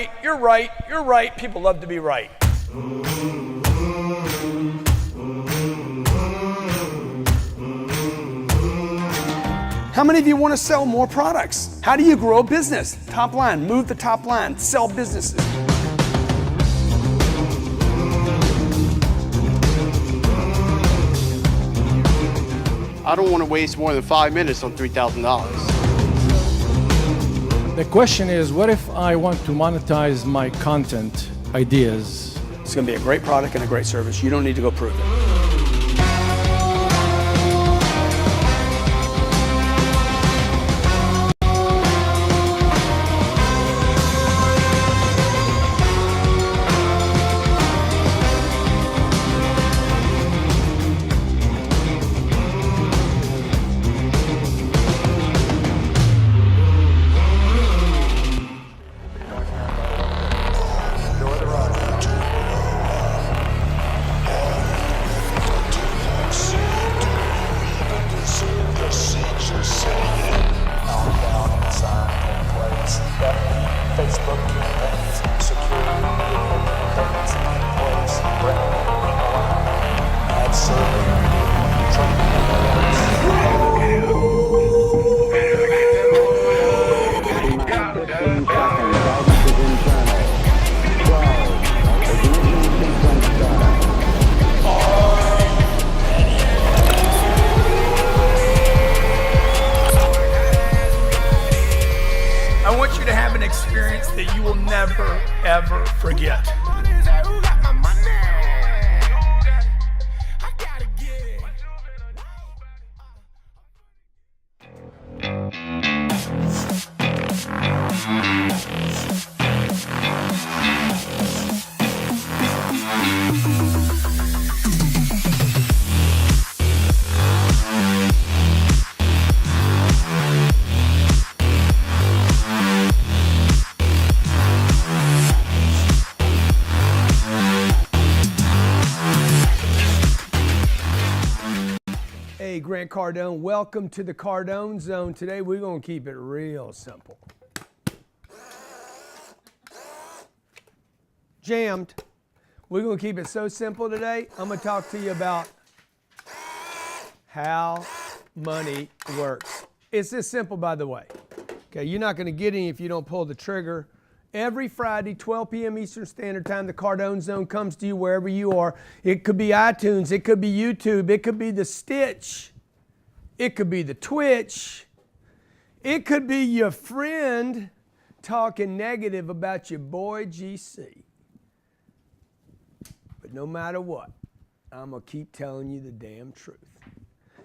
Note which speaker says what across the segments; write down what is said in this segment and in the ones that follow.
Speaker 1: right, you're right, you're right. People love to be right. How many of you want to sell more products? How do you grow a business? Top line, move the top line, sell businesses.
Speaker 2: I don't want to waste more than 5 minutes on $3,000.
Speaker 3: The question is, what if I want to monetize my content ideas?
Speaker 1: It's going to be a great product and a great service. You don't need to go prove it. I want you to have an experience that you will never, ever forget. Hey, Grant Cardone, welcome to the Cardone Zone. Today we're going to keep it real simple. Jammed. We're going to keep it so simple today. I'm going to talk to you about how money works. It's this simple, by the way. Okay, you're not going to get any if you don't pull the trigger. Every Friday, 12 p.m. Eastern Standard Time, the Cardone Zone comes to you wherever you are. It could be iTunes, it could be YouTube, it could be the Stitch, it could be the Twitch, it could be your friend talking negative about your boy GC. But no matter what, I'm going to keep telling you the damn truth.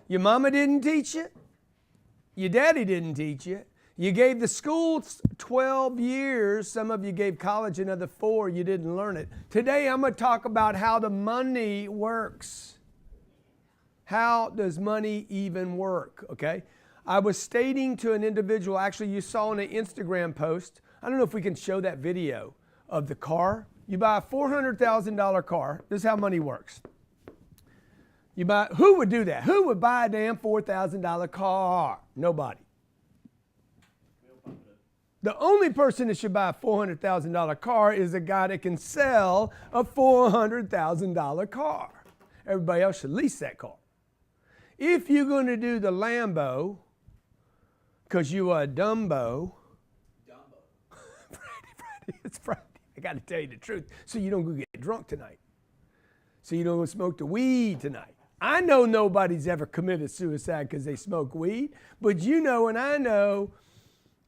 Speaker 1: Your mama didn't teach you. Your daddy didn't teach you. You gave the school 12 years. Some of you gave college another 4. You didn't learn it. Today, I'm going to talk about how the money works. How does money even work, okay? I was stating to an individual, actually you saw in an Instagram post, I don't know if we can show that video of the car. You buy a $400,000 car. This is how money works. You buy, who would do that? Who would buy a damn $4,000 car? Nobody. The only person that should buy a $400,000 car is a guy that can sell a $400,000 car. Everybody else should lease that car. If you're going to do the Lambo, because you are a Dumbo. Friday, it's Friday. I got to tell you the truth. So you don't go get drunk tonight. So you don't go smoke the weed tonight. I know nobody's ever committed suicide because they smoke weed, but you know and I know,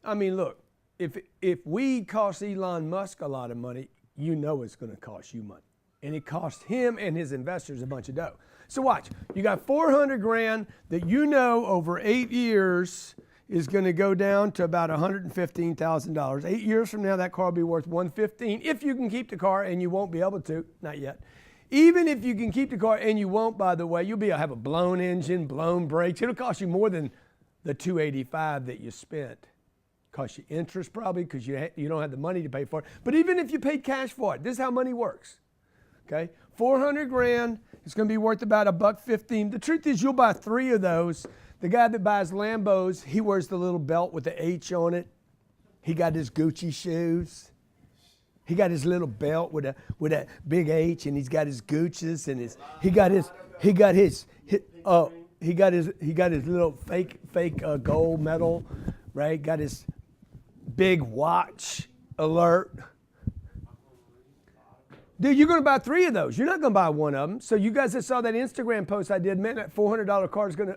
Speaker 1: I mean, look, if weed costs Elon Musk a lot of money, you know it's going to cost you money. And it cost him and his investors a bunch of dough. So watch, you got 400 grand that you know over 8 years is going to go down to about $115,000. 8 years from now, that car will be worth $115,000 if you can keep the car, and you won't be able to, not yet. Even if you can keep the car, and you won't, by the way, you'll have a blown engine, blown brakes. It'll cost you more than the $285,000 that you spent. Cost you interest probably because you don't have the money to pay for it. But even if you paid cash for it, this is how money works. Okay, 400 grand, it's going to be worth about $115. The truth is, you'll buy 3 of those. The guy that buys Lambos, he wears the little belt with the H on it. He got his Gucci shoes. He got his little belt with a big H, and he's got his Gucci's and he got his little fake gold medal, right? Got his big watch alert. Dude, you're going to buy 3 of those. You're not going to buy 1 of them. So you guys that saw that Instagram post I did, man, that $400,000 car is going to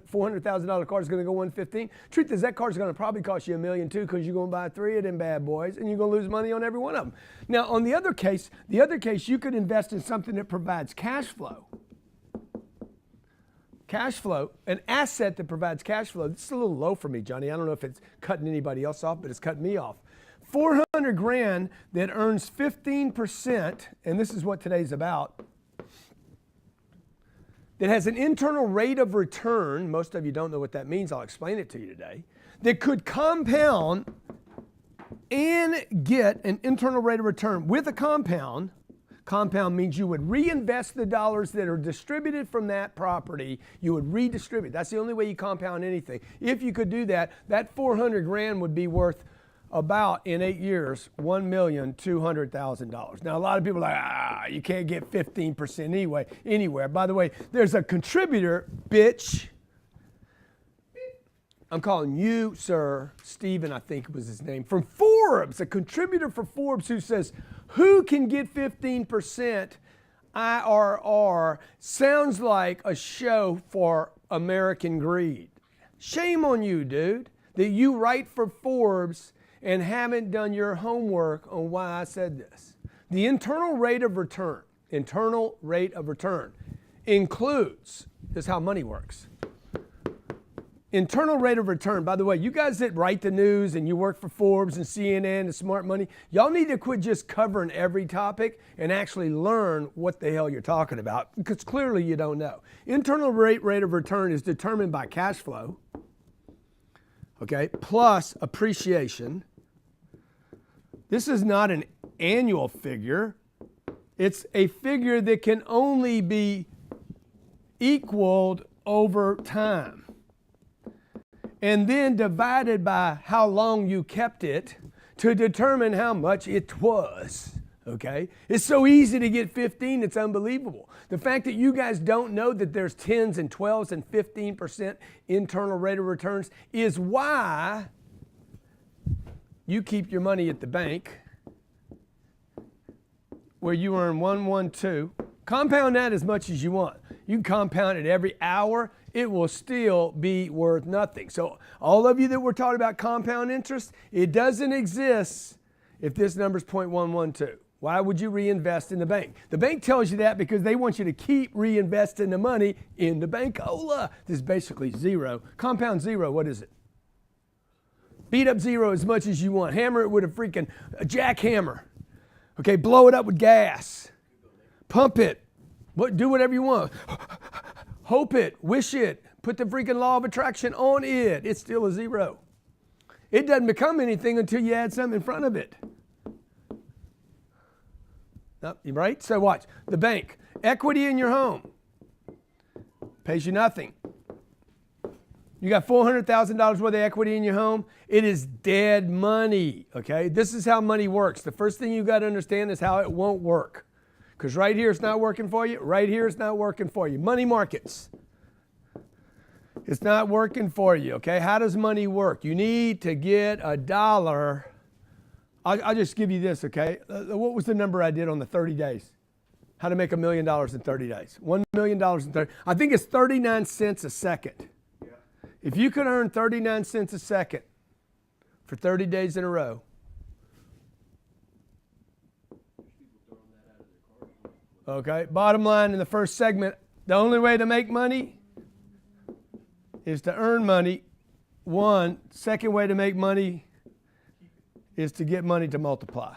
Speaker 1: go $115. Truth is, that car is going to probably cost you $1 million too, because you're going to buy 3 of them bad boys, and you're going to lose money on every one of them. Now, on the other case, you could invest in something that provides cash flow. Cash flow, an asset that provides cash flow. This is a little low for me, Johnny. I don't know if it's cutting anybody else off, but it's cutting me off. $400,000 that earns 15%, and this is what today's about, that has an internal rate of return. Most of you don't know what that means. I'll explain it to you today. That could compound and get an internal rate of return with a compound. Compound means you would reinvest the dollars that are distributed from that property. You would redistribute. That's the only way you compound anything. If you could do that, that $400,000 would be worth about, in 8 years, $1,200,000. Now, a lot of people are like, you can't get 15% anywhere. By the way, there's a contributor, bitch. I'm calling you, sir, Stephen, I think was his name, from Forbes, a contributor for Forbes, who says, who can get 15% IRR? Sounds like a show for American greed. Shame on you, dude, that you write for Forbes and haven't done your homework on why I said this. The internal rate of return includes, this is how money works. Internal rate of return, by the way, you guys that write the news and you work for Forbes and CNN and Smart Money, y'all need to quit just covering every topic and actually learn what the hell you're talking about, because clearly you don't know. Internal rate of return is determined by cash flow, okay, plus appreciation. This is not an annual figure. It's a figure that can only be equaled over time, and then divided by how long you kept it to determine how much it was, okay? It's so easy to get 15, it's unbelievable. The fact that you guys don't know that there's 10s and 12s and 15% internal rate of returns is why you keep your money at the bank where you earn 112. Compound that as much as you want. You can compound it every hour. It will still be worth nothing. So all of you that were taught about compound interest, it doesn't exist if this number is 0.112. Why would you reinvest in the bank? The bank tells you that because they want you to keep reinvesting the money in the bankola. This is basically zero. Compound zero, what is it? Beat up zero as much as you want. Hammer it with a freaking jackhammer. Okay, blow it up with gas. Pump it. Do whatever you want. Hope it. Wish it. Put the freaking law of attraction on it. It's still a zero. It doesn't become anything until you add something in front of it. Right? So watch. The bank. Equity in your home. Pays you nothing. You got $400,000 worth of equity in your home. It is dead money, okay? This is how money works. The first thing you got to understand is how it won't work. Because right here it's not working for you. Right here it's not working for you. Money markets. It's not working for you, okay? How does money work? You need to get $1. I'll just give you this, okay? What was the number I did on the 30 days? How to make $1 million in 30 days. $1 million in 30. I think it's 39 cents a second. If you could earn 39 cents a second for 30 days in a row, okay, bottom line in the first segment, the only way to make money is to earn money. Second way to make money is to get money to multiply.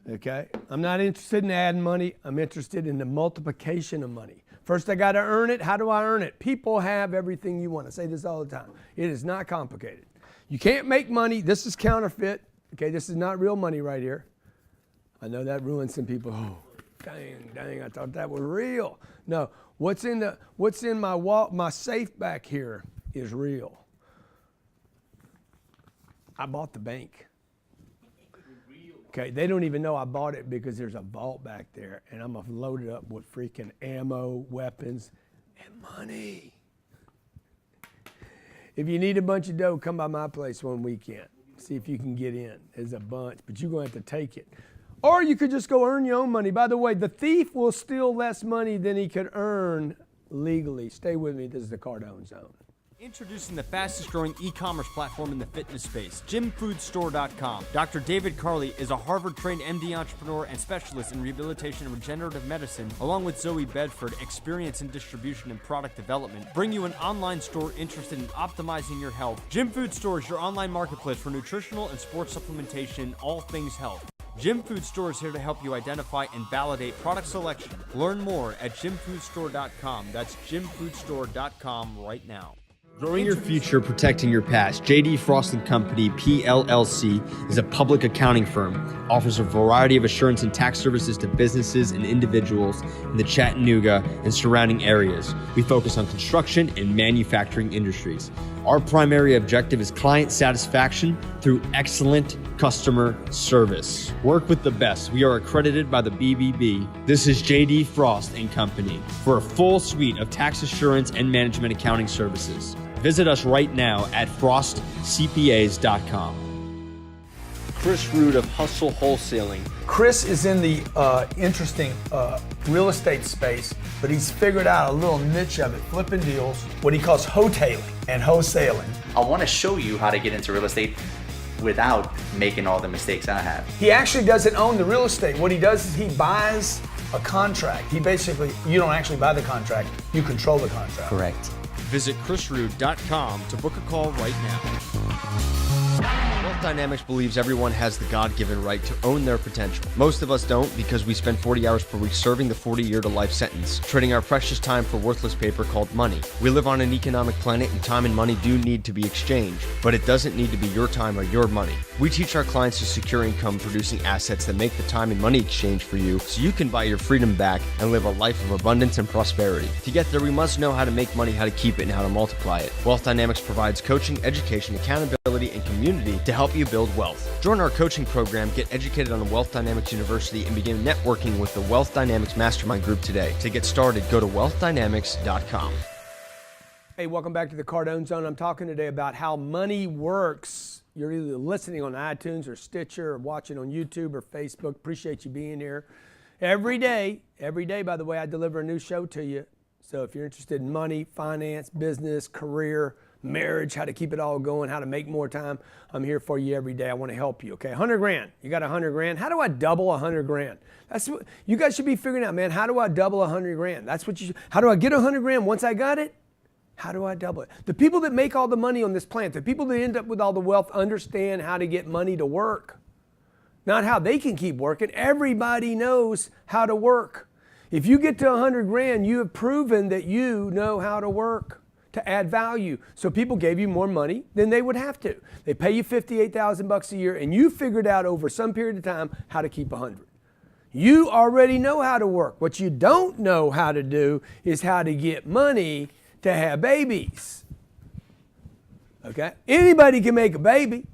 Speaker 1: Okay, I'm not interested in adding money. I'm interested in the multiplication of money. First, I got to earn it. How do I earn it? People have everything you want. I say this all the time. It is not complicated. You can't make money. This is counterfeit. Okay, this is not real money right here. I know that ruins some people. Oh, dang, I thought that was real. No, what's in my safe back here is real. I bought the bank. Okay, they don't even know I bought it because there's a vault back there and I'm loaded up with freaking ammo, weapons, and money. If you need a bunch of dough, come by my place one weekend. See if you can get in. There's a bunch, but you're going to have to take it. Or you could just go earn your own money. By the way, the thief will steal less money than he could earn legally. Stay with me. This is the Cardone Zone.
Speaker 4: Introducing the fastest growing e-commerce platform in the fitness space, gymfoodstore.com. Dr. David Carley is a Harvard-trained MD entrepreneur and specialist in rehabilitation and regenerative medicine, along with Zoe Bedford, experience in distribution and product development, bring you an online store interested in optimizing your health. Gym Food Store is your online marketplace for nutritional and sports supplementation, all things health. Gym Food Store is here to help you identify and validate product selection. Learn more at gymfoodstore.com. That's gymfoodstore.com right now.
Speaker 5: Growing your future, protecting your past. J.D. Frost & Company, PLLC, is a public accounting firm. Offers a variety of assurance and tax services to businesses and individuals in the Chattanooga and surrounding areas. We focus on construction and manufacturing industries. Our primary objective is client satisfaction through excellent customer service. Work with the best. We are accredited by the BBB. This is J.D. Frost & Company for a full suite of tax assurance and management accounting services. Visit us right now at frostcpas.com.
Speaker 6: Chris Root of Hustle Wholesaling.
Speaker 7: Chris is in the interesting real estate space, but he's figured out a little niche of it, flipping deals, what he calls hotailing and wholesaling.
Speaker 8: I want to show you how to get into real estate without making all the mistakes I have.
Speaker 7: He actually doesn't own the real estate. What he does is he buys a contract. He basically, you don't actually buy the contract, you control the contract.
Speaker 8: Correct.
Speaker 4: Visit chrisrood.com to book a call right now.
Speaker 5: Wealth Dynamics believes everyone has the God-given right to own their potential. Most of us don't because we spend 40 hours per week serving the 40-year-to-life sentence, trading our precious time for worthless paper called money. We live on an economic planet and time and money do need to be exchanged, but it doesn't need to be your time or your money. We teach our clients to secure income-producing assets that make the time and money exchange for you so you can buy your freedom back and live a life of abundance and prosperity. To get there, we must know how to make money, how to keep it, and how to multiply it. Wealth Dynamics provides coaching, education, accountability, and community to help you build wealth. Join our coaching program, get educated on the Wealth Dynamics University, and begin networking with the Wealth Dynamics Mastermind Group today. To get started, go to wealthdynamics.com.
Speaker 1: Hey, welcome back to the Cardone Zone. I'm talking today about how money works. You're either listening on iTunes or Stitcher or watching on YouTube or Facebook. Appreciate you being here. Every day, by the way, I deliver a new show to you. So if you're interested in money, finance, business, career, marriage, how to keep it all going, how to make more time, I'm here for you every day. I want to help you, okay? 100 grand. You got 100 grand. How do I double 100 grand? That's what you guys should be figuring out, man. How do I double 100 grand? That's what you should. How do I get 100 grand once I got it? How do I double it? The people that make all the money on this planet, the people that end up with all the wealth understand how to get money to work. Not how they can keep working. Everybody knows how to work. If you get to 100 grand, you have proven that you know how to work to add value. So people gave you more money than they would have to. They pay you $58,000 a year and you figured out over some period of time how to keep 100. You already know how to work. What you don't know how to do is how to get money to have babies. Okay? Anybody can make a baby.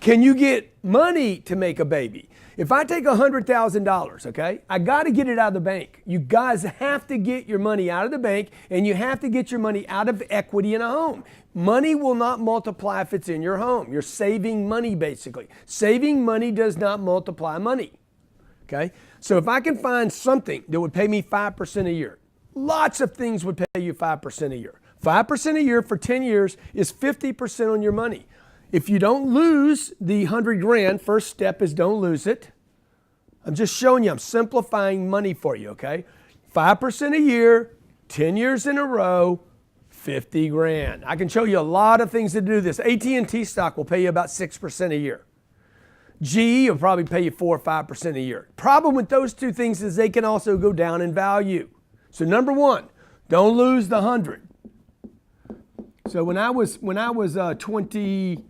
Speaker 1: Can you get money to make a baby? If I take $100,000, okay, I got to get it out of the bank. You guys have to get your money out of the bank and you have to get your money out of equity in a home. Money will not multiply if it's in your home. You're saving money basically. Saving money does not multiply money, okay? So if I can find something that would pay me 5% a year, lots of things would pay you 5% a year. 5% a year for 10 years is 50% on your money. If you don't lose the 100 grand, first step is don't lose it. I'm just showing you, I'm simplifying money for you, okay? 5% a year, 10 years in a row, 50 grand. I can show you a lot of things to do this. AT&T stock will pay you about 6% a year. GE will probably pay you 4 or 5% a year. Problem with those two things is they can also go down in value. So number one, don't lose the 100. So when I was 29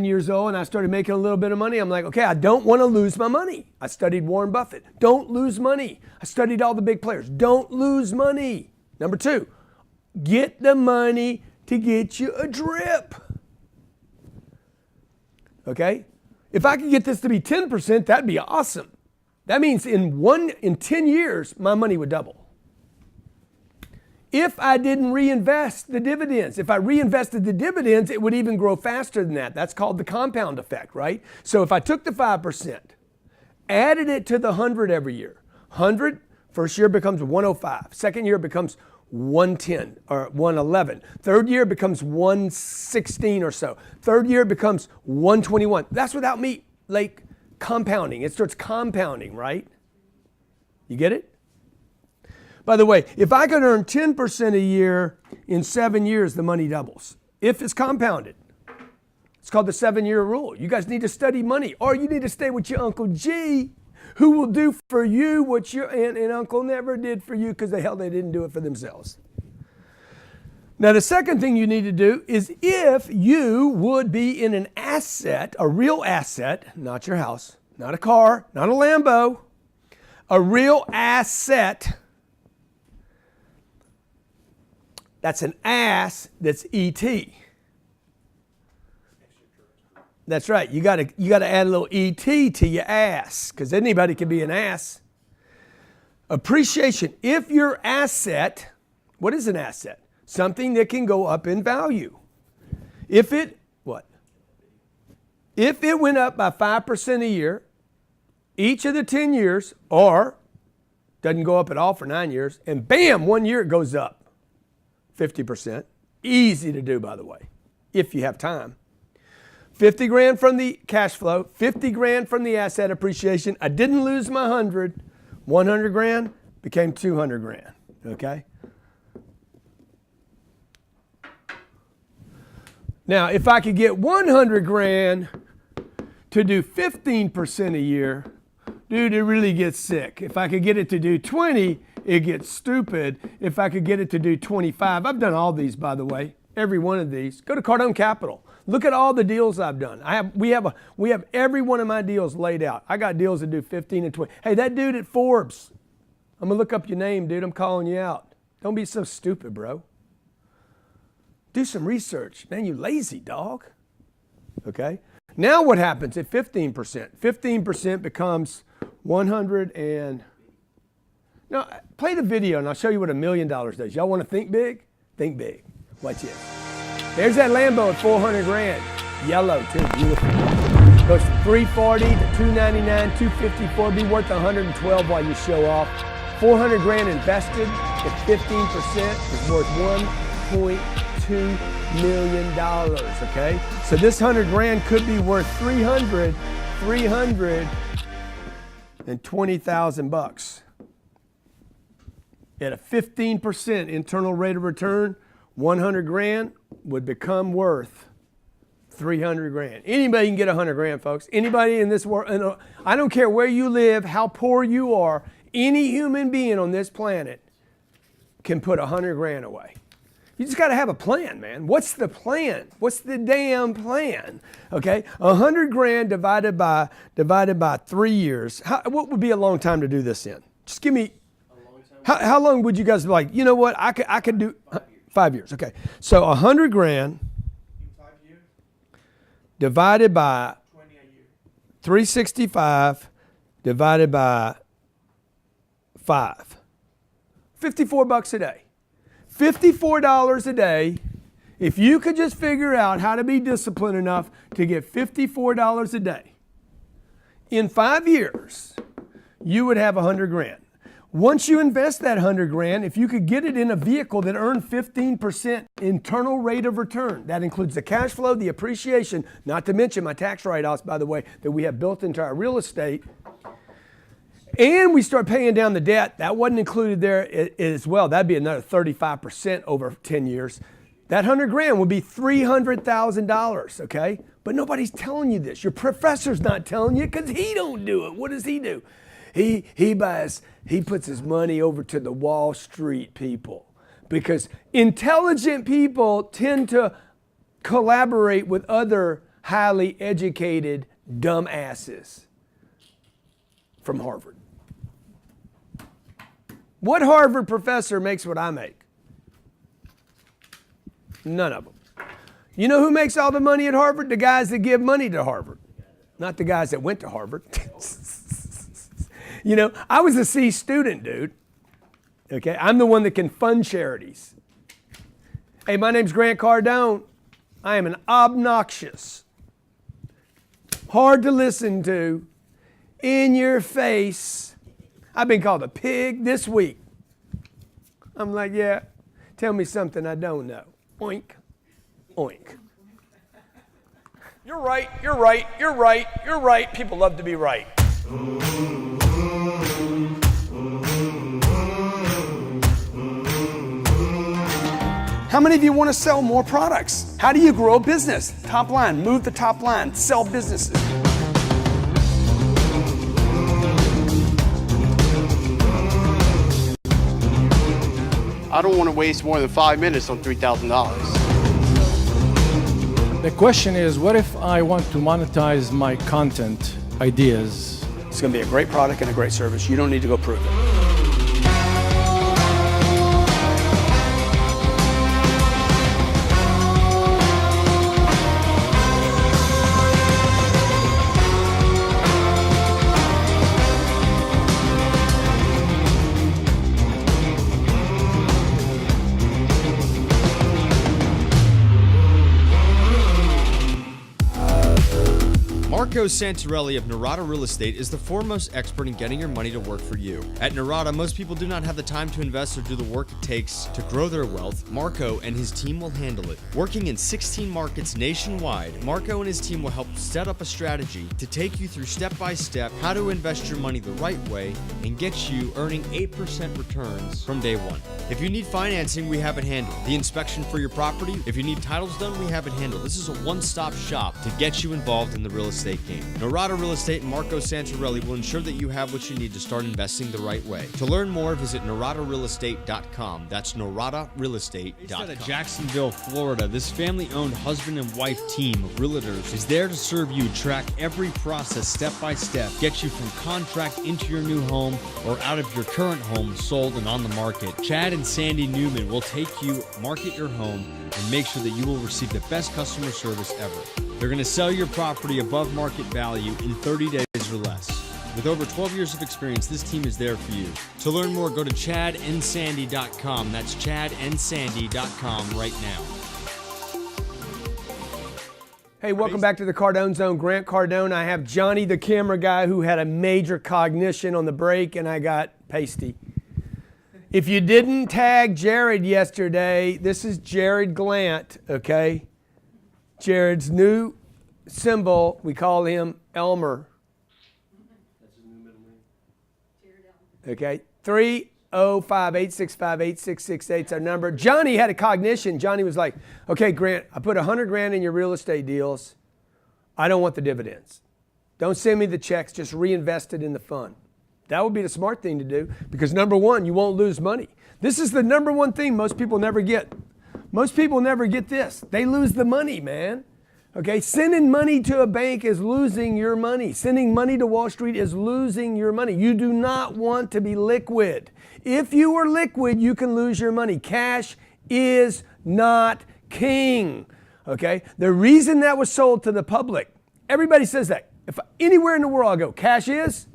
Speaker 1: years old and I started making a little bit of money, I'm like, okay, I don't want to lose my money. I studied Warren Buffett. Don't lose money. I studied all the big players. Don't lose money. Number two, get the money to get you a drip. Okay? If I could get this to be 10%, that'd be awesome. That means in 10 years, my money would double. If I didn't reinvest the dividends, if I reinvested the dividends, it would even grow faster than that. That's called the compound effect, right? So if I took the 5%, added it to the 100 every year, 100, first year becomes 105, second year becomes 110 or 111, third year becomes 116 or so, third year becomes 121. That's without me, like, compounding. It starts compounding, right? You get it? By the way, if I could earn 10% a year in 7 years, the money doubles. If it's compounded. It's called the 7-year rule. You guys need to study money, or you need to stay with your Uncle G, who will do for you what your aunt and uncle never did for you because they didn't do it for themselves. Now, the second thing you need to do is if you would be in an asset, a real asset, not your house, not a car, not a Lambo, a real asset. That's an ass that's ET. That's right. You gotta add a little ET to your ass, because anybody can be an ass. Appreciation. If your asset, what is an asset? Something that can go up in value. If it went up by 5% a year, each of the 10 years, or doesn't go up at all for 9 years, and bam, 1 year it goes up 50%. Easy to do, by the way, if you have time. 50 grand from the cash flow, 50 grand from the asset appreciation. I didn't lose my 100. 100 grand became 200 grand, okay? Now, if I could get 100 grand to do 15% a year, dude, it really gets sick. If I could get it to do 20, it gets stupid. If I could get it to do 25, I've done all these, by the way, every one of these. Go to Cardone Capital. Look at all the deals I've done. We have every one of my deals laid out. I got deals that do 15 and 20. Hey, that dude at Forbes, I'm gonna look up your name, dude. I'm calling you out. Don't be so stupid, bro. Do some research. Man, you lazy dog. Okay? Now what happens at 15%? 15% becomes 100 and... Now, play the video and I'll show you what $1 million does. Y'all want to think big? Think big. Watch this. There's that Lambo at 400 grand. Yellow, too. Beautiful. Goes from 340 to 299, 254. Be worth 112 while you show off. 400 grand invested at 15% is worth $1.2 million, okay? So this 100 grand could be worth 320,000 bucks. At a 15% internal rate of return, 100 grand would become worth 300 grand. Anybody can get 100 grand, folks. Anybody in this world, I don't care where you live, how poor you are, any human being on this planet can put 100 grand away. You just got to have a plan, man. What's the plan? What's the damn plan? Okay, 100 grand divided by 3 years. What would be a long time to do this in? Just give me. How long would you guys be like, you know what, I could do 5 years. Okay, so 100 grand divided by 365 divided by 5. $54 a day. $54 a day. If you could just figure out how to be disciplined enough to get $54 a day, in 5 years, you would have 100 grand. Once you invest that 100 grand, if you could get it in a vehicle that earned 15% internal rate of return, that includes the cash flow, the appreciation, not to mention my tax write-offs, by the way, that we have built into our real estate, and we start paying down the debt, that wasn't included there as well. That'd be another 35% over 10 years. That 100 grand would be $300,000, okay? But nobody's telling you this. Your professor's not telling you because he don't do it. What does he do? He puts his money over to the Wall Street people, because intelligent people tend to collaborate with other highly educated dumbasses from Harvard. What Harvard professor makes what I make? None of them. You know who makes all the money at Harvard? The guys that give money to Harvard. not the guys that went to Harvard. You know, I was a C student, dude. Okay, I'm the one that can fund charities. Hey, my name's Grant Cardone. I am an obnoxious, hard to listen to, in your face. I've been called a pig this week. I'm like, yeah, tell me something I don't know. Oink, oink. You're right, you're right, you're right, you're right. People love to be right.
Speaker 7: How many of you want to sell more products? How do you grow a business? Top line, move the top line, sell businesses.
Speaker 2: I don't want to waste more than 5 minutes on $3,000.
Speaker 3: The question is, what if I want to monetize my content ideas?
Speaker 7: It's going to be a great product and a great service. You don't need to go prove it.
Speaker 5: Marco Santarelli of Narada Real Estate is the foremost expert in getting your money to work for you. At Narada, most people do not have the time to invest or do the work it takes to grow their wealth. Marco and his team will handle it. Working in 16 markets nationwide, Marco and his team will help set up a strategy to take you through step-by-step how to invest your money the right way and get you earning 8% returns from day one. If you need financing, we have it handled. The inspection for your property, if you need titles done, we have it handled. This is a one-stop shop to get you involved in the real estate game. Narada Real Estate and Marco Santarelli will ensure that you have what you need to start investing the right way. To learn more, visit naradarealestate.com. That's naradarealestate.com. Based out of Jacksonville, Florida, this family-owned husband and wife team of realtors is there to serve you, track every process step by step, get you from contract into your new home or out of your current home sold and on the market. Chad and Sandy Newman will take you, market your home, and make sure that you will receive the best customer service ever. They're going to sell your property above market value in 30 days or less. With over 12 years of experience, this team is there for you. To learn more, go to chadandsandy.com. That's chadandsandy.com right now.
Speaker 1: Hey, welcome back to the Cardone Zone. Grant Cardone. I have Johnny, the camera guy, who had a major cognition on the break, and I got pasty. If you didn't tag Jared yesterday, this is Jared Glant, okay? Jared's new symbol, we call him Elmer. That's his new middle name. Okay, 305-865-8668 is our number. Johnny had a cognition. Johnny was like, okay, Grant, I put $100,000 in your real estate deals. I don't want the dividends. Don't send me the checks, just reinvest it in the fund. That would be the smart thing to do because number one, you won't lose money. This is the number one thing most people never get. Most people never get this. They lose the money, man. Okay, sending money to a bank is losing your money. Sending money to Wall Street is losing your money. You do not want to be liquid. If you are liquid, you can lose your money. Cash is not king. Okay, the reason that was sold to the public, everybody says that. If anywhere in the world I go, cash is?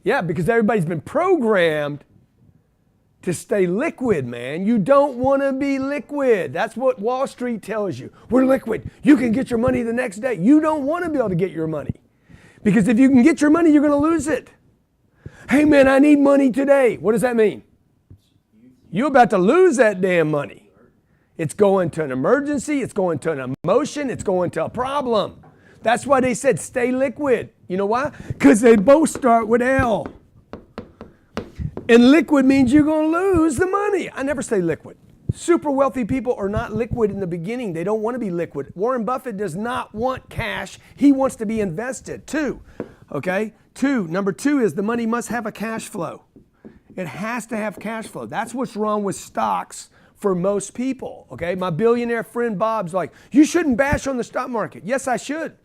Speaker 1: Yeah, because everybody's been programmed to stay liquid, man. You don't want to be liquid. That's what Wall Street tells you. We're liquid. You can get your money the next day. You don't want to be able to get your money. Because if you can get your money, you're going to lose it. Hey, man, I need money today. What does that mean? You're about to lose that damn money. It's going to an emergency. It's going to an emotion. It's going to a problem. That's why they said stay liquid. You know why? Because they both start with L. And liquid means you're going to lose the money. I never say liquid. Super wealthy people are not liquid in the beginning. They don't want to be liquid. Warren Buffett does not want cash. He wants to be invested. Number two is the money must have a cash flow. It has to have cash flow. That's what's wrong with stocks for most people. Okay, my billionaire friend Bob's like, you shouldn't bash on the stock market. Yes, I should.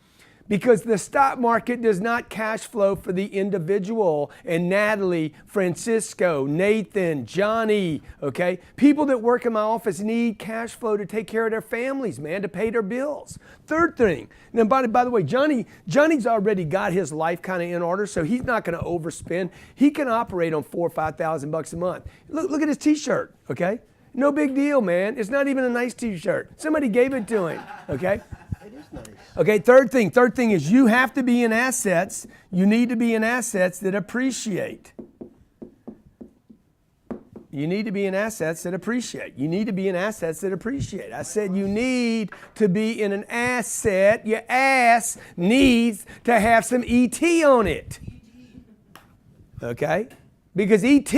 Speaker 1: Because the stock market does not cash flow for the individual. And Natalie, Francisco, Nathan, Johnny, okay? People that work in my office need cash flow to take care of their families, man, to pay their bills. Third thing, now by the way, Johnny's already got his life kind of in order, so he's not going to overspend. He can operate on $4,000 or $5,000 a month. Look at his t-shirt, okay? No big deal, man. It's not even a nice t-shirt. Somebody gave it to him, okay? Okay, third thing is you have to be in assets. You need to be in assets that appreciate. You need to be in assets that appreciate. You need to be in assets that appreciate. I said you need to be in an asset. Your ass needs to have some ET on it. Okay? Because ET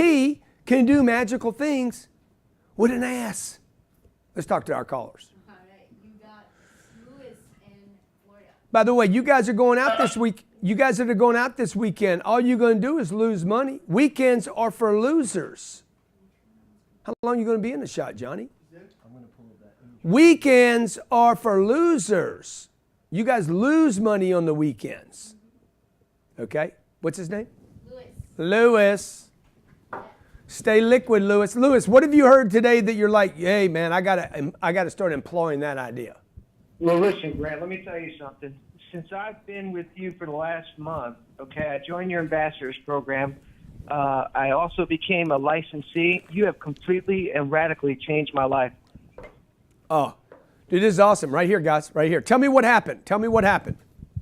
Speaker 1: can do magical things with an ass. Let's talk to our callers. By the way, you guys are going out this week. You guys that are going out this weekend, all you're going to do is lose money. Weekends are for losers. How long are you going to be in the shot, Johnny? Weekends are for losers. You guys lose money on the weekends. Okay? What's his name? Lewis. Stay liquid, Lewis. Lewis, what have you heard today that you're like, hey, man, I gotta start employing that idea?
Speaker 9: Well, listen, Grant, let me tell you something. Since I've been with you for the last month, okay, I joined your ambassadors program. I also became a licensee. You have completely and radically changed my life.
Speaker 1: Oh, dude, this is awesome. Right here, guys, right here. Tell me what happened. Tell me what happened.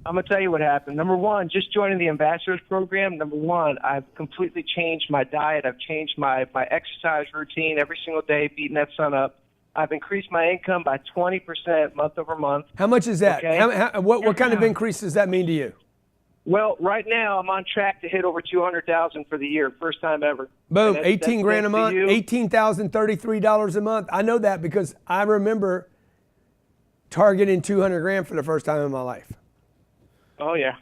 Speaker 9: I'm going to tell you what happened. Number one, just joining the ambassadors program. Number one, I've completely changed my diet. I've changed my exercise routine every single day, beating that sun up. I've increased my income by 20% month over month.
Speaker 1: How much is that?
Speaker 9: Okay.
Speaker 1: What kind of increase does that mean to you?
Speaker 9: Well, right now I'm on track to hit over $200,000 for the year, first time ever.
Speaker 1: Boom, 18 grand a month, $18,033 a month. I know that because I remember targeting 200 grand for the first time in my life.
Speaker 9: Oh yeah.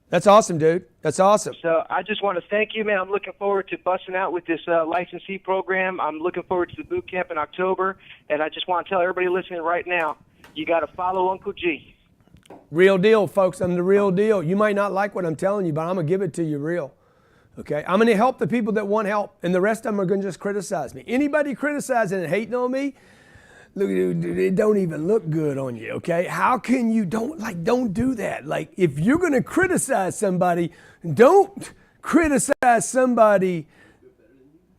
Speaker 1: That's awesome, dude. That's awesome.
Speaker 9: So I just want to thank you, man. I'm looking forward to busting out with this licensee program. I'm looking forward to the boot camp in October. And I just want to tell everybody listening right now, you got to follow Uncle G.
Speaker 1: Real deal, folks. I'm the real deal. You might not like what I'm telling you, but I'm going to give it to you real. Okay? I'm going to help the people that want help, and the rest of them are going to just criticize me. Anybody criticizing and hating on me, look, it don't even look good on you, okay? How can you don't do that? Like, if you're going to criticize somebody, don't criticize somebody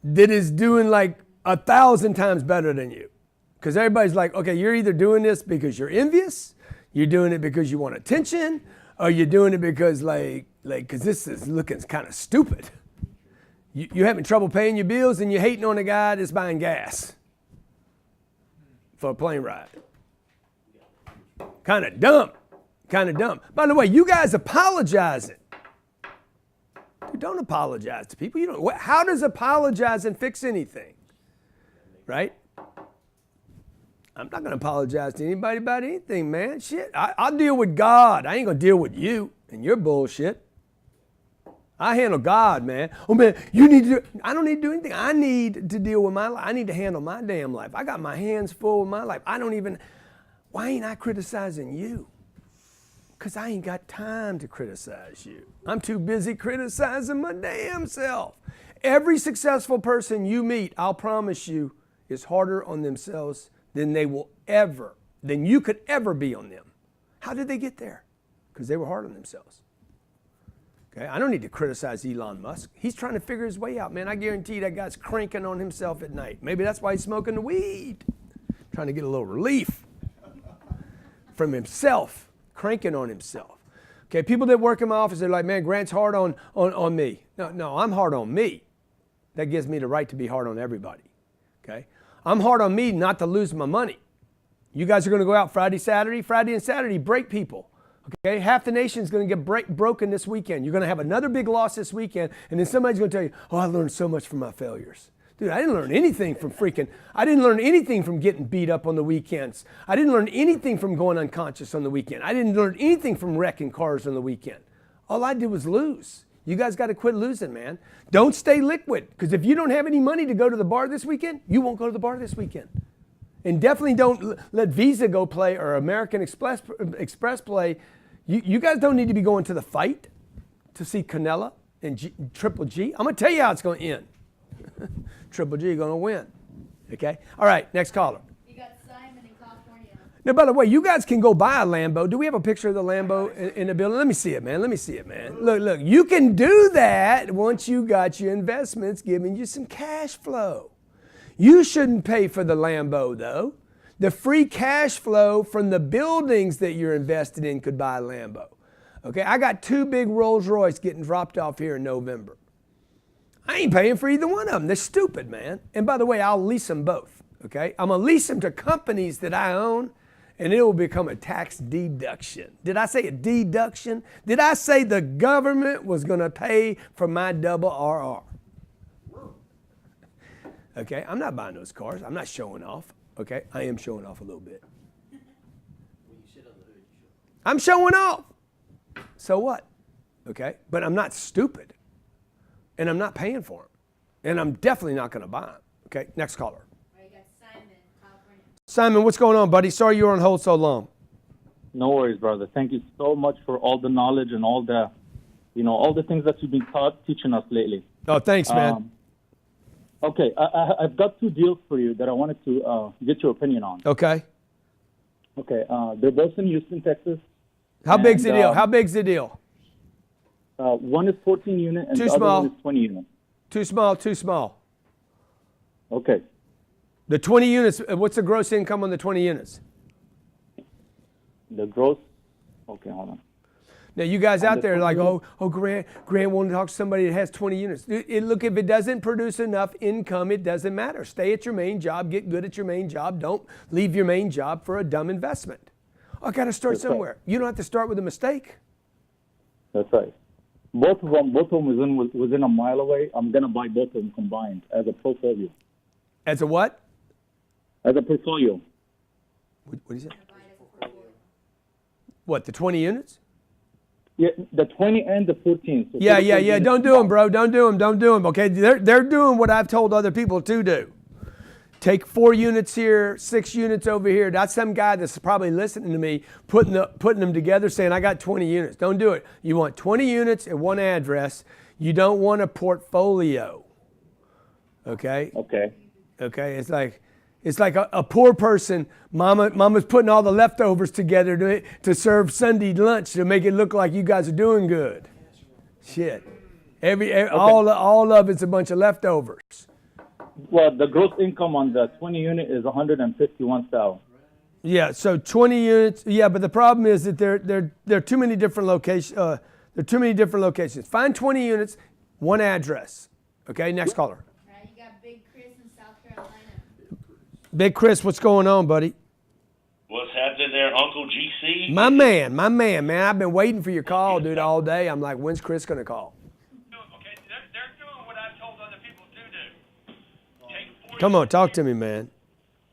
Speaker 1: that is doing like 1,000 times better than you. Because everybody's like, okay, you're either doing this because you're envious, you're doing it because you want attention, or you're doing it because because this is looking kind of stupid. You're having trouble paying your bills and you're hating on a guy that's buying gas for a plane ride. Kind of dumb. Kind of dumb. By the way, you guys apologizing. Dude, don't apologize to people. How does apologizing fix anything? Right? I'm not going to apologize to anybody about anything, man. Shit. I'll deal with God. I ain't going to deal with you and your bullshit. I handle God, man. Oh, man, I don't need to do anything. I need to deal with my life. I need to handle my damn life. I got my hands full with my life. Why ain't I criticizing you? Because I ain't got time to criticize you. I'm too busy criticizing my damn self. Every successful person you meet, I'll promise you, is harder on themselves than you could ever be on them. How did they get there? Because they were hard on themselves. Okay, I don't need to criticize Elon Musk. He's trying to figure his way out, man. I guarantee that guy's cranking on himself at night. Maybe that's why he's smoking the weed. Trying to get a little relief from himself, cranking on himself. Okay, people that work in my office, they're like, man, Grant's hard on me. No, I'm hard on me. That gives me the right to be hard on everybody. Okay, I'm hard on me not to lose my money. You guys are going to go out Friday and Saturday, break people. Okay, half the nation's going to get broken this weekend. You're going to have another big loss this weekend, and then somebody's going to tell you, oh, I learned so much from my failures. Dude, I didn't learn anything from getting beat up on the weekends. I didn't learn anything from going unconscious on the weekend. I didn't learn anything from wrecking cars on the weekend. All I did was lose. You guys got to quit losing, man. Don't stay liquid, because if you don't have any money to go to the bar this weekend, you won't go to the bar this weekend. And definitely don't let Visa go play or American Express play, You guys don't need to be going to the fight to see Canelo and Triple G. I'm going to tell you how it's going to end. Triple G going to win. Okay? All right, next caller.
Speaker 10: You got Simon in California.
Speaker 1: Now, by the way, you guys can go buy a Lambo. Do we have a picture of the Lambo in the building? Let me see it, man. Let me see it, man. Look. You can do that once you got your investments giving you some cash flow. You shouldn't pay for the Lambo, though. The free cash flow from the buildings that you're invested in could buy a Lambo. Okay, I got 2 big Rolls Royce getting dropped off here in November. I ain't paying for either one of them. They're stupid, man. And by the way, I'll lease them both. Okay, I'm gonna lease them to companies that I own, and it will become a tax deduction. Did I say a deduction? Did I say the government was gonna pay for my double RR? Okay, I'm not buying those cars. I'm not showing off. Okay, I am showing off a little bit. I'm showing off. So what? Okay, but I'm not stupid, and I'm not paying for them, and I'm definitely not going to buy them. Okay, next caller.
Speaker 10: All right, you got Simon, California.
Speaker 1: Simon, what's going on, buddy? Sorry you were on hold so long.
Speaker 11: No worries, brother. Thank you so much for all the knowledge and all the, all the things that you've been teaching us lately.
Speaker 1: Oh, thanks, man.
Speaker 11: Okay, I've got 2 deals for you that I wanted to get your opinion on.
Speaker 1: Okay.
Speaker 11: Okay, they're both in Houston, Texas.
Speaker 1: How big's the deal? How big's the deal?
Speaker 11: One is 14 unit and
Speaker 1: Too
Speaker 11: the
Speaker 1: small.
Speaker 11: other one is 20 unit.
Speaker 1: Too small, too small.
Speaker 11: Okay.
Speaker 1: The 20 units, what's the gross income on the 20 units?
Speaker 11: The gross, okay, hold on.
Speaker 1: Now, you guys out there are like, Grant wanted to talk to somebody that has 20 units. Look, if it doesn't produce enough income, it doesn't matter. Stay at your main job. Get good at your main job. Don't leave your main job for a dumb investment. I got to start
Speaker 11: That's
Speaker 1: somewhere.
Speaker 11: Right.
Speaker 1: You don't have to start with a mistake.
Speaker 11: That's right. Both of them within a mile away. I'm going to buy both of them combined as a portfolio.
Speaker 1: As a what?
Speaker 11: As a portfolio.
Speaker 1: What is it? What, the 20 units?
Speaker 11: Yeah, the 20 and the 14. So
Speaker 1: Yeah. Don't do them, bro. Don't do them. Okay, they're doing what I've told other people to do. Take 4 units here, 6 units over here. That's some guy that's probably listening to me putting them together saying, I got 20 units. Don't do it. You want 20 units at one address. You don't want a portfolio. Okay?
Speaker 11: Okay.
Speaker 1: It's like a poor person. Mama's putting all the leftovers together to serve Sunday lunch to make it look like you guys are doing good. Shit. Okay. All of it's a bunch of leftovers.
Speaker 11: Well, the gross income on the 20 unit is $151,000.
Speaker 1: Yeah, so 20 units. Yeah, but the problem is that there are too many different locations. There are too many different locations. Find 20 units, one address. Okay, next caller.
Speaker 10: All right, you got Big Chris in South Carolina.
Speaker 1: Big Chris, what's going on, buddy?
Speaker 12: What's happening there, Uncle GC?
Speaker 1: My man. I've been waiting for your call, dude, all day. I'm like, when's Chris gonna call?
Speaker 12: Okay, they're doing what I told other people to do.
Speaker 1: Come on, talk to me, man.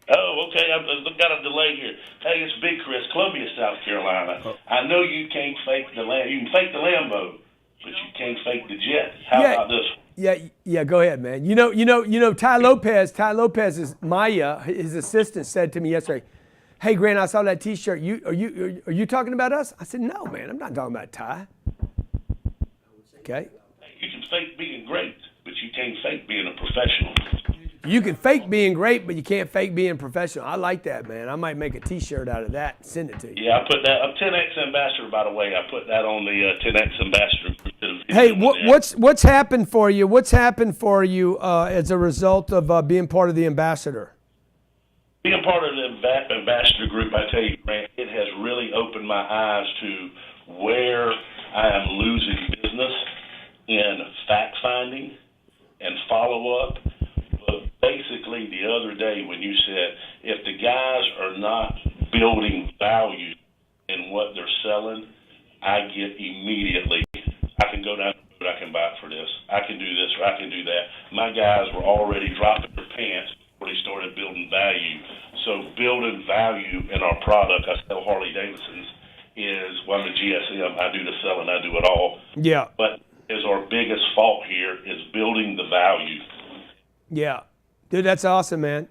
Speaker 12: Oh, okay. I've got a delay here. Hey, it's Big Chris, Columbia, South Carolina. I know you can't fake the You can fake the Lambo, but you can't fake the jet. How about this one?
Speaker 1: Yeah. Go ahead, man. You know, Ty Lopez's Maya, his assistant, said to me yesterday, "Hey, Grant, I saw that T-shirt. Are you talking about us?" I said, "No, man. I'm not talking about Ty." Okay.
Speaker 12: You can fake being great, but you can't fake being a professional.
Speaker 1: You can fake being great, but you can't fake being professional. I like that, man. I might make a T-shirt out of that and send it to you.
Speaker 12: Yeah, I put that. I'm 10X ambassador, by the way. I put that on the 10X ambassador.
Speaker 1: Hey, what's happened for you? What's happened for you as a result of being part of the ambassador?
Speaker 12: Being part of the ambassador group, I tell you, Grant, it has really opened my eyes to where I am losing business in fact finding and follow up. But basically, the other day when you said, if the guys are not building value in what they're selling, I get immediately, I can go down the road, I can buy it for this, I can do this, or I can do that. My guys were already dropping their pants before they started building value. So building value in our product, I sell Harley Davidsons, I'm a GSM, I do the selling, I do it all.
Speaker 1: Yeah.
Speaker 12: But is our biggest fault here is building the value.
Speaker 1: Yeah. Dude, that's awesome, man.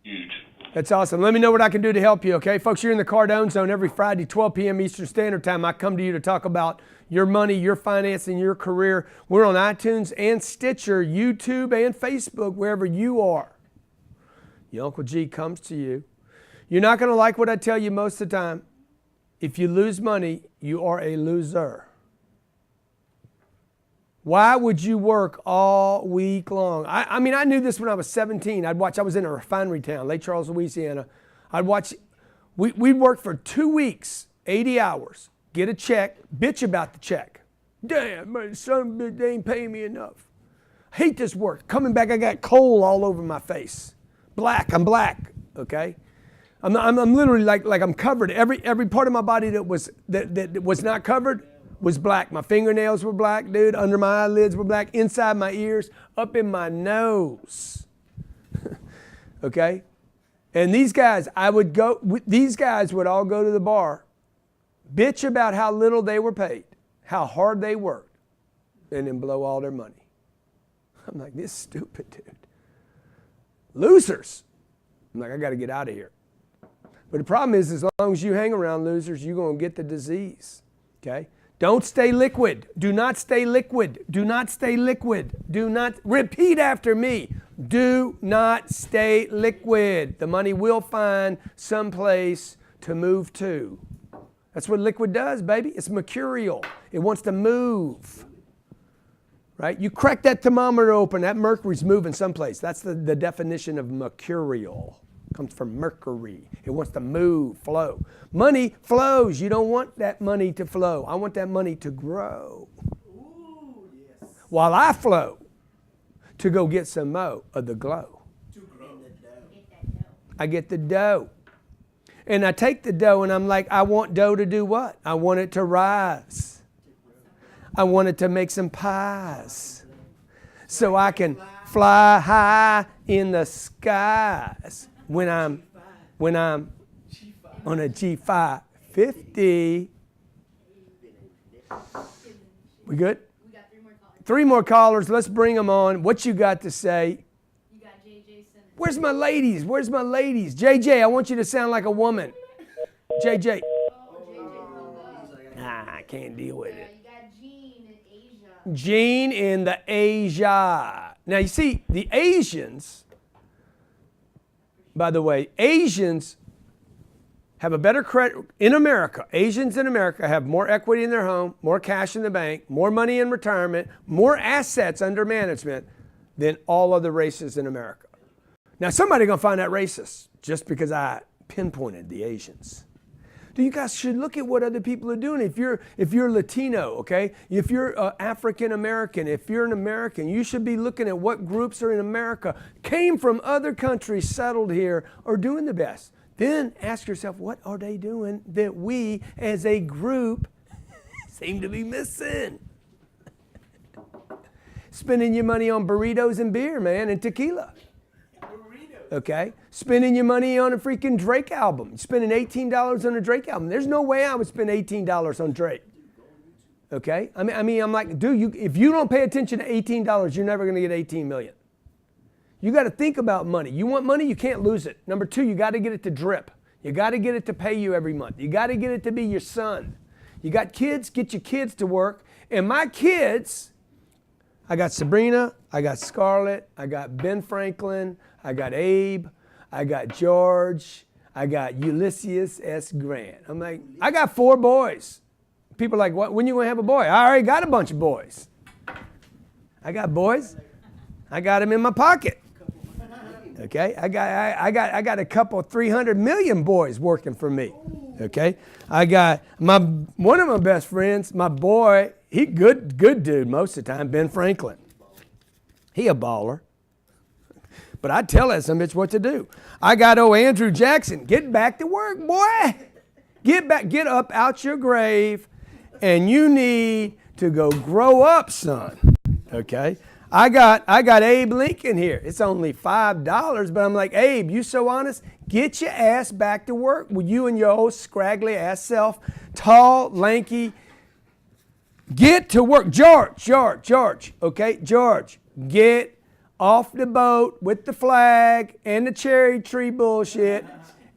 Speaker 12: Huge.
Speaker 1: That's awesome. Let me know what I can do to help you, okay? Folks, you're in the Cardone Zone every Friday, 12 p.m. Eastern Standard Time. I come to you to talk about your money, your financing, your career. We're on iTunes and Stitcher, YouTube and Facebook, wherever you are. Your Uncle G comes to you. You're not going to like what I tell you most of the time. If you lose money, you are a loser. Why would you work all week long? I mean, I knew this when I was 17. I was in a refinery town, Lake Charles, Louisiana. We'd work for 2 weeks, 80 hours, get a check, bitch about the check. Damn, my son of a bitch, they ain't paying me enough. Hate this work. Coming back, I got coal all over my face. I'm black, okay? I'm literally like I'm covered. Every part of my body that was not covered was black. My fingernails were black, dude. Under my eyelids were black. Inside my ears, up in my nose. Okay? And these guys would all go to the bar, bitch about how little they were paid, how hard they worked, and then blow all their money. I'm like, this is stupid, dude. Losers. I'm like, I got to get out of here. But the problem is, as long as you hang around losers, you're going to get the disease. Okay? Don't stay liquid. Do not stay liquid. Do not stay liquid. Do not, repeat after me. Do not stay liquid. The money will find some place to move to. That's what liquid does, baby. It's mercurial. It wants to move. Right? You crack that thermometer open, that mercury's moving someplace. That's the definition of mercurial. Comes from mercury. It wants to move, flow. Money flows. You don't want that money to flow. I want that money to grow. Ooh, yes. While I flow to go get some more of the glow. To grow. I get the dough. And I take the dough and I'm like, I want dough to do what? I want it to rise. I want it to make some pies. So I can fly high in the skies. When I'm on a G550. We good? We got 3 more callers. 3 more callers. Let's bring them on. What you got to say? You got JJ. Where's my ladies? Where's my ladies? JJ, I want you to sound like a woman. JJ. I can't deal with it.
Speaker 10: You got Jean in Asia.
Speaker 1: Jean in the Asia. Now you see, the Asians, by the way, Asians have a better credit in America. Asians in America have more equity in their home, more cash in the bank, more money in retirement, more assets under management than all other races in America. Now, somebody's going to find that racist just because I pinpointed the Asians. You guys should look at what other people are doing. If you're Latino, okay? If you're African American, if you're an American, you should be looking at what groups are in America, came from other countries, settled here, are doing the best. Then ask yourself, what are they doing that we as a group seem to be missing? Spending your money on burritos and beer, man, and tequila. Okay? Spending your money on a freaking Drake album. Spending $18 on a Drake album. There's no way I would spend $18 on Drake. Okay? I mean, I'm like, dude, if you don't pay attention to $18, you're never going to get 18 million. You got to think about money. You want money, you can't lose it. Number 2, you got to get it to drip. You got to get it to pay you every month. You got to get it to be your son. You got kids, get your kids to work. And my kids, I got Sabrina, I got Scarlett, I got Ben Franklin, I got Abe, I got George, I got Ulysses S. Grant. I'm like, I got 4 boys. People are like, what? When you going to have a boy? I already got a bunch of boys. I got boys. I got them in my pocket. Okay, I got a couple 300 million boys working for me. Okay, I got one of my best friends, my boy. He good dude most of the time. Ben Franklin. He a baller. But I tell that some bitch what to do. I got Andrew Jackson. Get back to work, boy. Get up out your grave, and you need to go grow up, son. Okay. I got Abe Lincoln here. It's only $5, but I'm like, Abe, you so honest? Get your ass back to work with you and your old scraggly ass self, tall, lanky. Get to work. George, okay? George, get off the boat with the flag and the cherry tree bullshit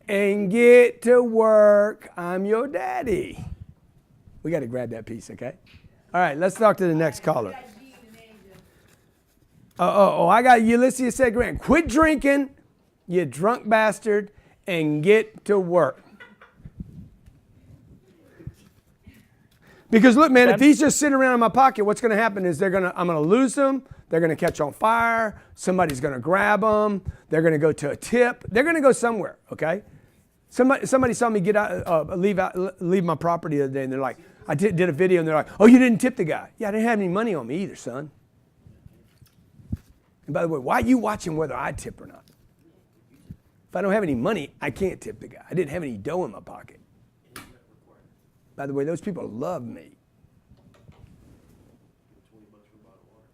Speaker 1: and get to work. I'm your daddy. We got to grab that piece, okay? All right, let's talk to the next caller. I got Ulysses said, Grant, quit drinking, you drunk bastard, and get to work. Because look, man, if he's just sitting around in my pocket, what's going to happen is I'm going to lose them. They're going to catch on fire. Somebody's going to grab them. They're going to go to a tip. They're going to go somewhere, okay? Somebody saw me leave my property the other day, and they're like, I did a video, and they're like, oh, you didn't tip the guy. Yeah, I didn't have any money on me either, son. And by the way, why are you watching whether I tip or not? If I don't have any money, I can't tip the guy. I didn't have any dough in my pocket. By the way, those people love me.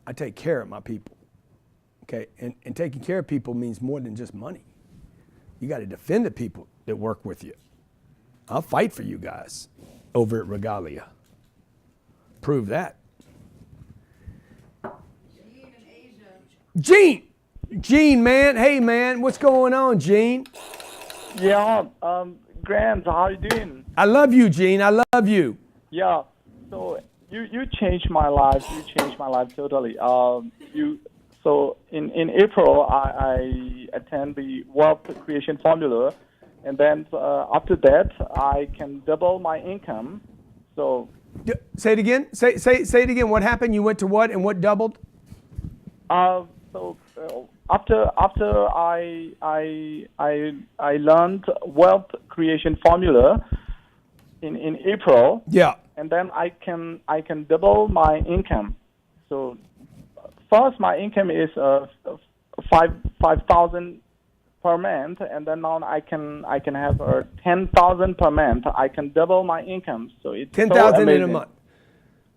Speaker 1: I take care of my people. Okay, and taking care of people means more than just money. You got to defend the people that work with you. I'll fight for you guys over at Regalia. Prove that. Gene, man. Hey, man. What's going on, Gene?
Speaker 13: Yeah, Grant, how are you doing?
Speaker 1: I love you, Gene. I love you.
Speaker 13: Yeah, so you changed my life. You changed my life totally. So in April, I attend the wealth creation formula, and then after that, I can double my income. So
Speaker 1: say it again. Say it again. What happened? You went to what, and what doubled?
Speaker 13: After I learned wealth creation formula in April.
Speaker 1: Yeah.
Speaker 13: And then I can double my income. So first my income is 5,000 per month, and then now I can have 10,000 per month. I can double my income. So it's
Speaker 1: 10,000 in a month.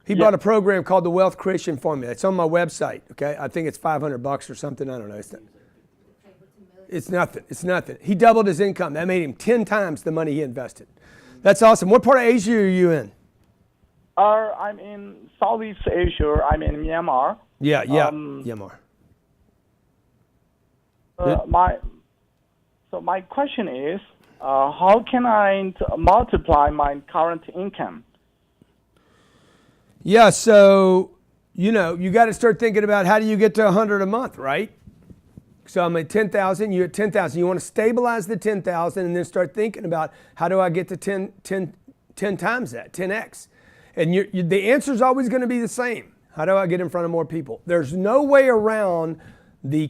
Speaker 1: He bought a program called the Wealth Creation Formula. It's on my website, okay? I think it's $500 or something. I don't know. It's nothing. It's nothing. He doubled his income. That made him 10 times the money he invested. That's awesome. What part of Asia are you in?
Speaker 13: I'm in Southeast Asia. I'm in Myanmar.
Speaker 1: Yeah, Myanmar.
Speaker 13: My question is, how can I multiply my current income?
Speaker 1: Yeah, so, you got to start thinking about how do you get to 100 a month, right? So I'm at 10,000, you're at 10,000. You want to stabilize the 10,000 and then start thinking about how do I get to 10 times that, 10x. And the answer is always going to be the same. How do I get in front of more people? There's no way around the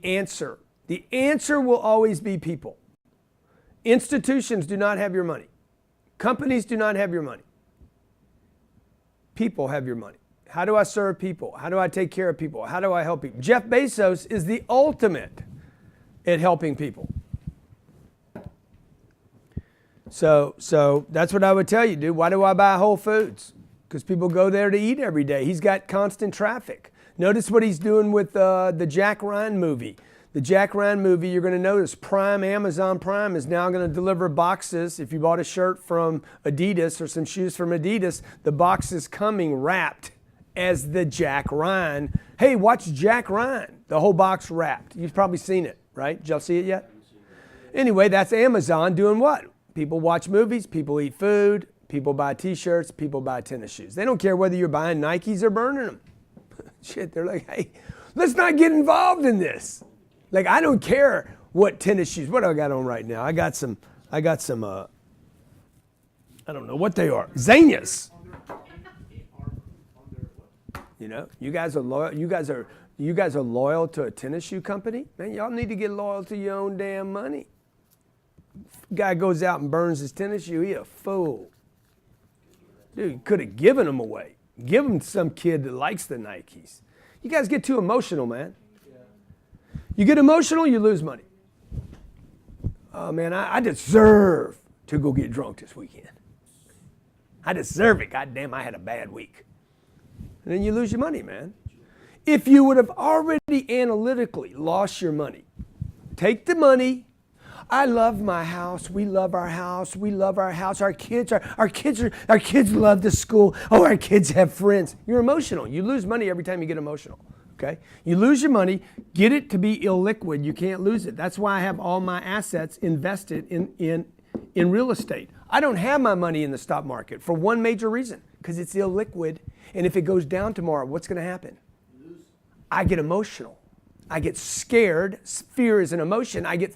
Speaker 1: answer. The answer will always be people. Institutions do not have your money. Companies do not have your money. People have your money. How do I serve people? How do I take care of people? How do I help people? Jeff Bezos is the ultimate at helping people. So that's what I would tell you, dude. Why do I buy Whole Foods? Because people go there to eat every day. He's got constant traffic. Notice what he's doing with the Jack Ryan movie. The Jack Ryan movie, you're going to notice Amazon Prime is now going to deliver boxes. If you bought a shirt from Adidas or some shoes from Adidas, the box is coming wrapped as the Jack Ryan. Hey, watch Jack Ryan. The whole box wrapped. You've probably seen it, right? Did y'all see it yet? Anyway, that's Amazon doing what? People watch movies, people eat food, people buy t-shirts, people buy tennis shoes. They don't care whether you're buying Nikes or burning them. Shit, they're like, hey, let's not get involved in this. Like, I don't care what tennis shoes, what do I got on right now? I got some, I don't know what they are. Xenias. You guys are loyal. You guys are loyal to a tennis shoe company? Man, y'all need to get loyal to your own damn money. Guy goes out and burns his tennis shoe, he a fool. Dude, you could have given them away. Give them to some kid that likes the Nikes. You guys get too emotional, man. You get emotional, you lose money. Oh, man, I deserve to go get drunk this weekend. I deserve it. God damn, I had a bad week. And then you lose your money, man. If you would have already analytically lost your money, take the money. I love my house. We love our house. We love our house. Our kids love the school. Oh, our kids have friends. You're emotional. You lose money every time you get emotional. Okay? You lose your money, get it to be illiquid. You can't lose it. That's why I have all my assets invested in real estate. I don't have my money in the stock market for one major reason, because it's illiquid. And if it goes down tomorrow, what's going to happen? I get emotional. I get scared. Fear is an emotion. I get,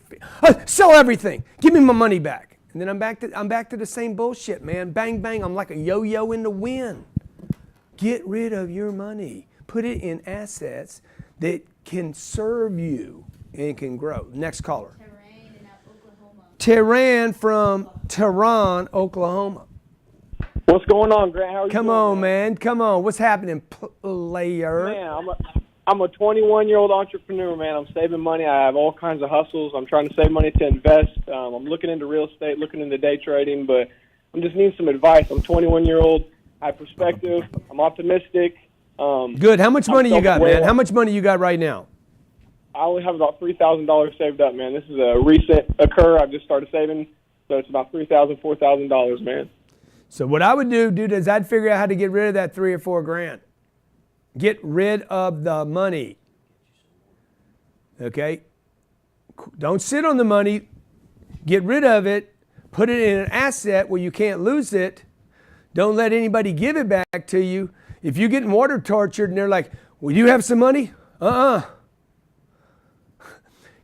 Speaker 1: sell everything. Give me my money back. And then I'm back to the same bullshit, man. Bang, bang. I'm like a yo-yo in the wind. Get rid of your money. Put it in assets that can serve you and can grow. Next caller. Tehran from Tehran, Oklahoma.
Speaker 14: What's going on, Grant? How are you
Speaker 1: Come
Speaker 14: doing,
Speaker 1: on, man. Come on. What's happening, player?
Speaker 14: Man, I'm a 21-year-old entrepreneur, man. I'm saving money. I have all kinds of hustles. I'm trying to save money to invest. I'm looking into real estate, looking into day trading, but I'm just needing some advice. I'm 21-year-old. I have perspective. I'm optimistic.
Speaker 1: Good. How much money you got, man? How much money you got right now?
Speaker 14: I only have about $3,000 saved up, man. This is a recent occur. I've just started saving, so it's about $3,000, $4,000, man.
Speaker 1: So what I would do, dude, is I'd figure out how to get rid of that $3 or $4 grand. Get rid of the money. Okay? Don't sit on the money. Get rid of it. Put it in an asset where you can't lose it. Don't let anybody give it back to you. If you're getting water tortured and they're like, will you have some money?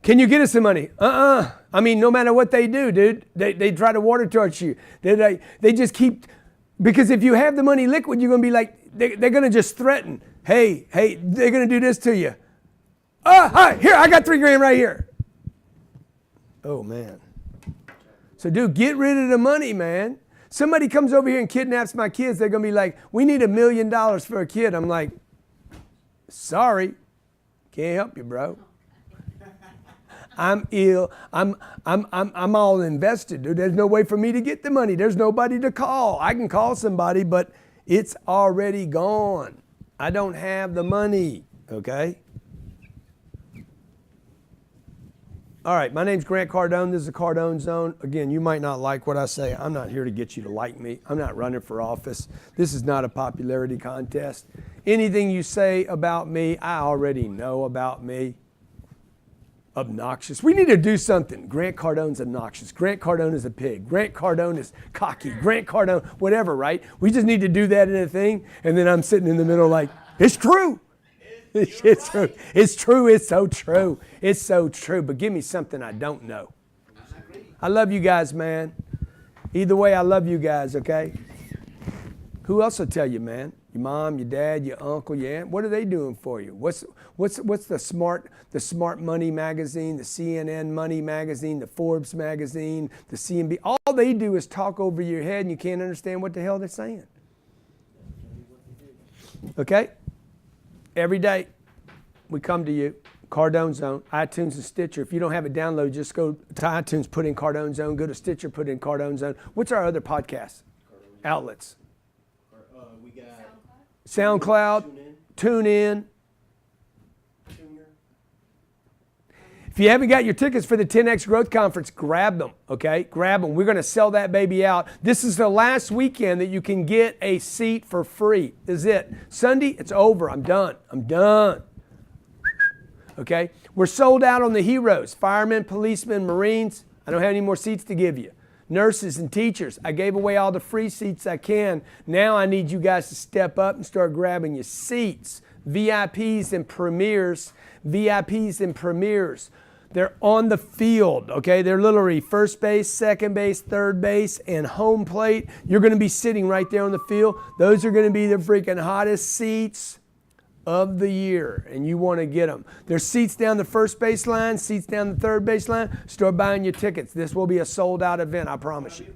Speaker 1: Can you get us some money? I mean, no matter what they do, dude, they try to water torture you. They just keep, because if you have the money liquid, you're going to be like, they're going to just threaten. Hey, they're going to do this to you. Hi, here, I got $3 grand right here. Oh, man. So, dude, get rid of the money, man. Somebody comes over here and kidnaps my kids, they're going to be like, we need $1 million for a kid. I'm like, sorry, can't help you, bro. I'm ill. I'm all invested, dude. There's no way for me to get the money. There's nobody to call. I can call somebody, but it's already gone. I don't have the money, okay? All right, my name's Grant Cardone. This is the Cardone Zone. Again, you might not like what I say. I'm not here to get you to like me. I'm not running for office. This is not a popularity contest. Anything you say about me, I already know about me. Obnoxious. We need to do something. Grant Cardone's obnoxious. Grant Cardone is a pig. Grant Cardone is cocky. Grant Cardone, whatever, right? We just need to do that in a thing, and then I'm sitting in the middle like, it's true. It's true. It's true. It's so true. It's so true. But give me something I don't know. I love you guys, man. Either way, I love you guys, okay? Who else will tell you, man? Your mom, your dad, your uncle, your aunt. What are they doing for you? What's the Smart Money magazine, the CNN Money magazine, the Forbes magazine, the CNB? All they do is talk over your head and you can't understand what the hell they're saying. Okay? Every day we come to you, Cardone Zone, iTunes and Stitcher. If you don't have it downloaded, just go to iTunes, put in Cardone Zone. Go to Stitcher, put in Cardone Zone. What's our other podcast outlets?
Speaker 15: We got
Speaker 1: SoundCloud, TuneIn. If you haven't got your tickets for the 10X Growth Conference, grab them, okay? Grab them. We're going to sell that baby out. This is the last weekend that you can get a seat for free. This is it. Sunday, it's over. I'm done. Okay? We're sold out on the heroes, firemen, policemen, Marines. I don't have any more seats to give you. Nurses and teachers. I gave away all the free seats I can. Now I need you guys to step up and start grabbing your seats. VIPs and premiers. VIPs and premiers. They're on the field, okay? They're literally first base, second base, third base, and home plate. You're going to be sitting right there on the field. Those are going to be the freaking hottest seats of the year, and you want to get them. There's seats down the first base line, seats down the third base line. Start buying your tickets. This will be a sold-out event, I promise you.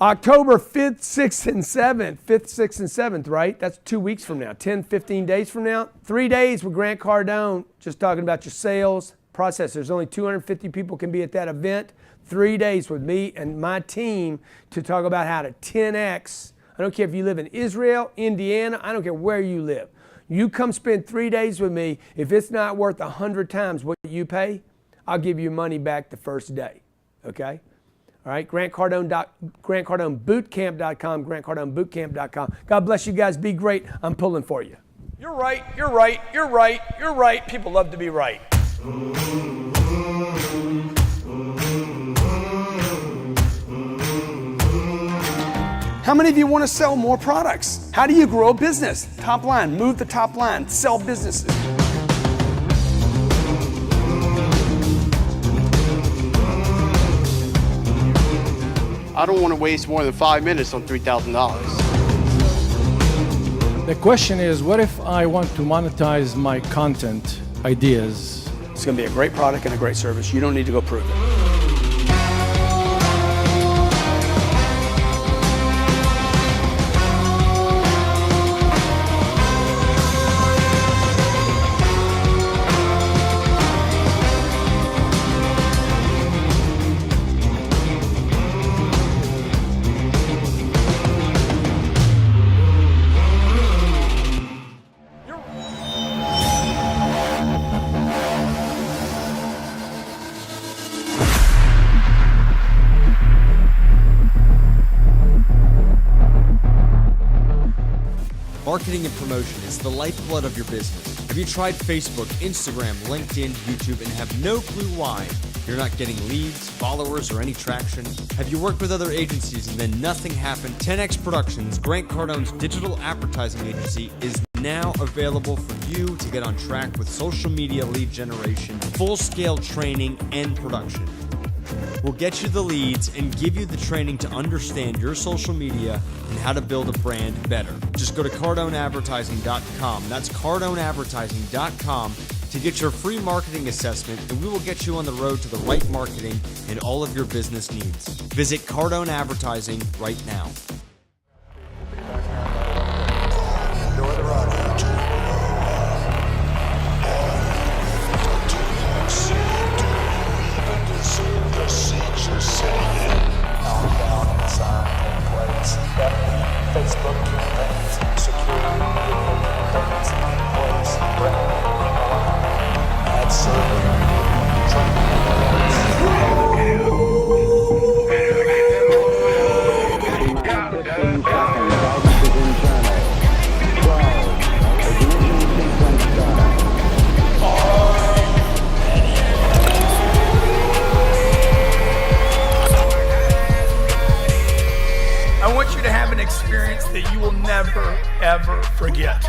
Speaker 1: October 5th, 6th, and 7th. 5th, 6th, and 7th, right? That's 2 weeks from now, 10, 15 days from now. 3 days with Grant Cardone, just talking about your sales process. There's only 250 people can be at that event. 3 days with me and my team to talk about how to 10X. I don't care if you live in Israel, Indiana, I don't care where you live. You come spend 3 days with me. If it's not worth 100 times what you pay, I'll give you money back the first day, okay? All right, GrantCardoneBootcamp.com, GrantCardoneBootcamp.com. God bless you guys. Be great. I'm pulling for you.
Speaker 7: You're right, you're right, you're right, you're right. People love to be right. How many of you want to sell more products? How do you grow a business? Top line, move the top line, sell businesses.
Speaker 2: I don't want to waste more than 5 minutes on $3,000.
Speaker 3: The question is, what if I want to monetize my content ideas?
Speaker 7: It's going to be a great product and a great service. You don't need to go prove it.
Speaker 4: Marketing and promotion is the lifeblood of your business. Have you tried Facebook, Instagram, LinkedIn, YouTube, and have no clue why you're not getting leads, followers, or any traction? Have you worked with other agencies and then nothing happened? 10X Productions, Grant Cardone's digital advertising agency, is now available for you to get on track with social media lead generation, full-scale training, and production. We'll get you the leads and give you the training to understand your social media and how to build a brand better. Just go to CardoneAdvertising.com. That's CardoneAdvertising.com to get your free marketing assessment, and we will get you on the road to the right marketing and all of your business needs. Visit Cardone Advertising right now.
Speaker 16: Facebook campaigns, security, payments, employees, brand, ad serving, I want you to have an experience that you will never, ever forget.